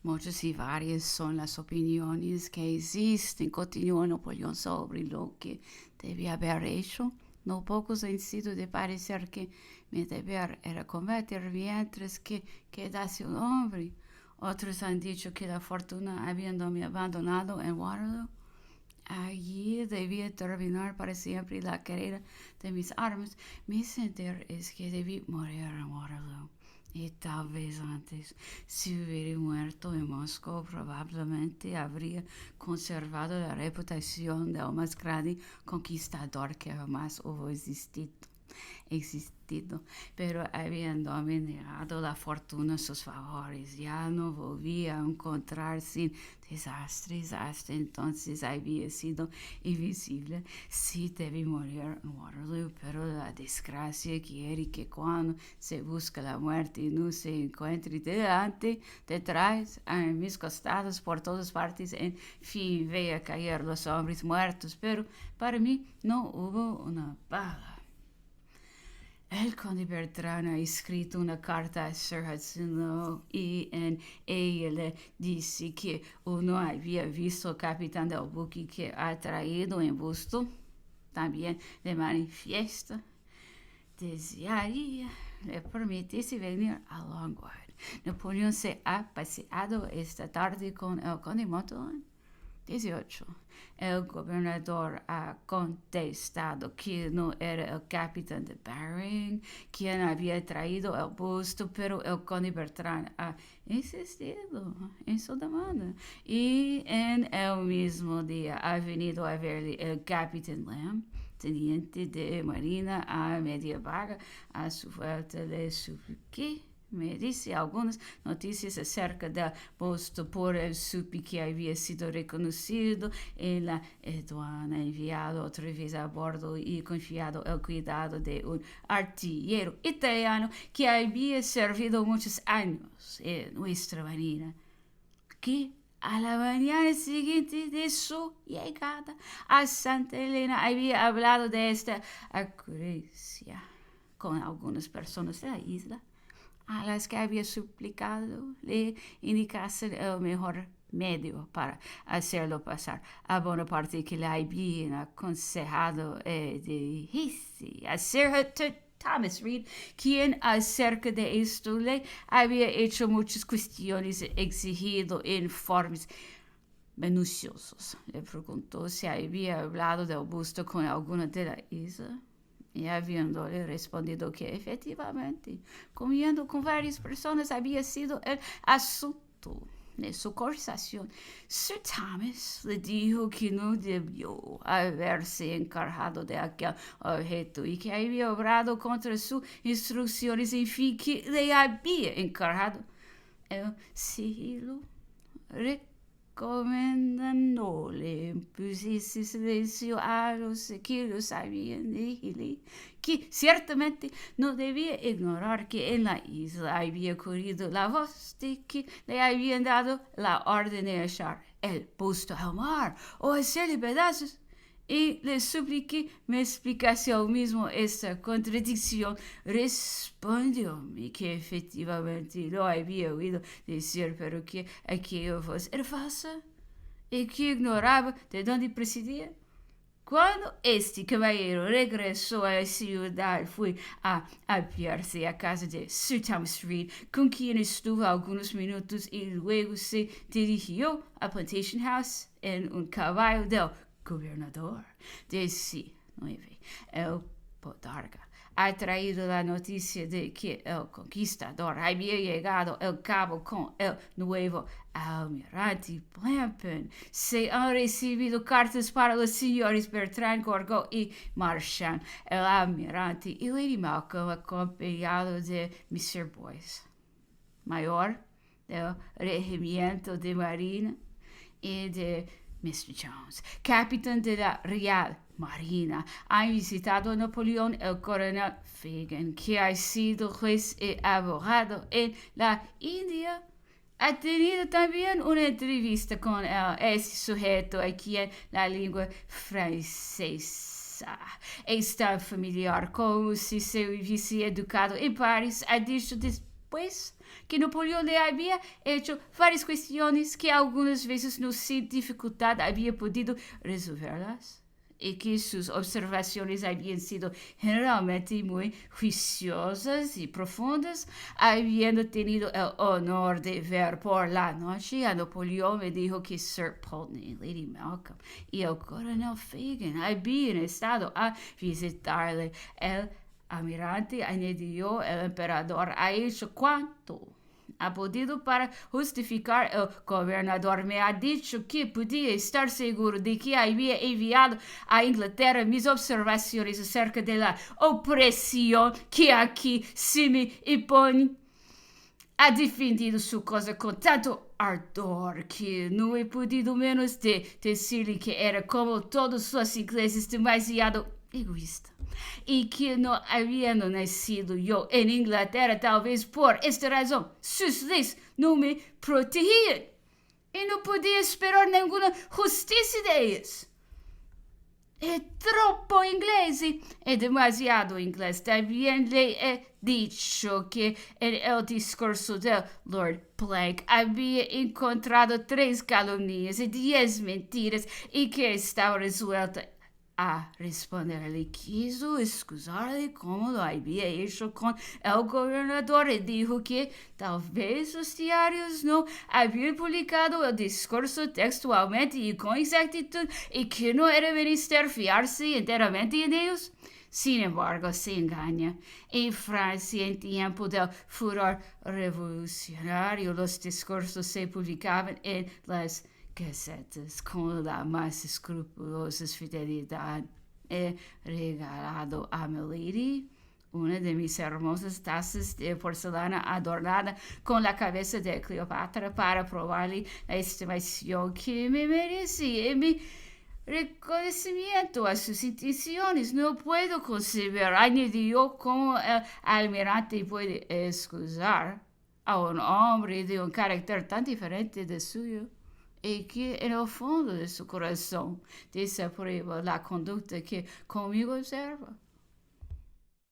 Muchas y varias son las opiniones que existen, continúa Napoleón sobre lo que debía haber hecho. No pocos han sido de parecer que mi deber era combatir mientras que quedase un hombre. Otros han dicho que la fortuna habiéndome abandonado en Waterloo, allí debía terminar para siempre la carrera de mis armas. Mi sentir es que debí morir en Waterloo. Y tal vez antes, si hubiera muerto en Moscú, probablemente habría conservado la reputación del más grande conquistador que jamás hubo existido, pero habiéndome negado la fortuna sus favores, ya no volvía a encontrar sin desastres. Hasta entonces había sido invisible. Sí debí morir en Waterloo, pero la desgracia quiere que cuando se busca la muerte no se encuentre delante, detrás, a mis costados, por todas partes. En fin, veía caer los hombres muertos, pero para mí no hubo una bala. El conde Bertrand ha escrito una carta a Sir Hudson Lowe y en ella le dice que uno había visto al capitán del buque que ha traído en busto. También le manifiesta desearía le permitiese venir a Longwood. Napoleón se ha paseado esta tarde con el conde Montauban. 18. El gobernador ha contestado que no era el capitán de Bering quien había traído el busto, pero el conde Bertrand ha insistido en su demanda. Y en el mismo día ha venido a verle el capitán Lamb, teniente de marina a media vaga. A su vuelta le supliqué me dice algunas noticias acerca del busto por el supe que había sido reconocido en la aduana, enviado otra vez a bordo y confiado el cuidado de un artillero italiano que había servido muchos años en nuestra marina, que a la mañana siguiente de su llegada a Santa Elena había hablado de esta ocurrencia con algunas personas de la isla, a las que había suplicado le indicasen el mejor medio para hacerlo pasar a Bonaparte, que le habían aconsejado dirigirse a Sir Thomas Reed, quien acerca de esto le había hecho muchas cuestiones, exigido informes minuciosos. Le preguntó si había hablado del busto con alguna de la isla, y habiéndole respondido que efectivamente, comiendo con varias personas, había sido el asunto de su conversación, Sir Thomas le dijo que no debió haberse encargado de aquel objeto y que había obrado contra sus instrucciones, en fin, que le había encargado el sigilo, recomendándole pusiese silencio a los que lo sabían, y que ciertamente no debía ignorar que en la isla había corrido la voz de que le habían dado la orden de echar el busto al mar o hacerle pedazos. Y le supliqué me explicase al mismo esta contradicción. Respondióme que efectivamente lo había oído decir, pero que aquella voz era falsa y que ignoraba de dónde procedía. Cuando este caballero regresó a la ciudad, fue a apiarse a casa de Sir Thomas Reed, con quien estuvo algunos minutos, y luego se dirigió a Plantation House en un caballo del gobernador. 19. El Podarca ha traído la noticia de que el conquistador había llegado al cabo con el nuevo almirante Blampton. Se han recibido cartas para los señores Bertrand, Gorgo y Marchand, el almirante y Lady Malcolm, acompañado de Mr. Boyce, mayor del regimiento de marina, y de Mr. Jones, capitán de la Real Marina. Ha visitado a Napoleón el coronel Fagan, que ha sido juez y abogado en la India. Ha tenido también una entrevista con ese sujeto a quien la lengua francesa es tan familiar como si se hubiese educado en París. Ha dicho después que Napoleón le había hecho varias cuestiones que algunas veces no sin dificultad había podido resolverlas y que sus observaciones habían sido generalmente muy juiciosas y profundas, habiendo tenido el honor de ver por la noche a Napoleón, me dijo que Sir Pulteney, Lady Malcolm y el coronel Fagin habían estado a visitarle. El almirante añadió, el emperador ha hecho cuanto ha podido para justificar. El gobernador me ha dicho que podía estar seguro de que había enviado a Inglaterra mis observaciones acerca de la opresión que aquí se me impone. Ha defendido su causa con tanto ardor que no he podido menos de decirle que era, como todos los ingleses, demasiado egoísta y que no habiendo nacido yo en Inglaterra, tal vez por esta razón, sus leyes no me protegían y no podía esperar ninguna justicia de ellos. Es troppo inglés, es demasiado inglés. También le he dicho que en el discurso del Lord Blank había encontrado 3 calumnias y 10 mentiras y que estaba resuelta a responderle. Quiso excusarle como lo había hecho con el gobernador y dijo que tal vez los diarios no habían publicado el discurso textualmente y con exactitud y que no era menester fiarse enteramente en ellos. Sin embargo, se engaña. En Francia, en tiempo del furor revolucionario, los discursos se publicaban en las gacetas con la más escrupulosa fidelidad. He regalado a Milady una de mis hermosas tazas de porcelana adornada con la cabeza de Cleopatra para probarle la estimación que me merece y mi reconocimiento a sus intenciones. No puedo concebir, añadió, cómo el almirante puede excusar a un hombre de un carácter tan diferente del suyo y que en el fondo de su corazón desaprueba la conducta que conmigo observa.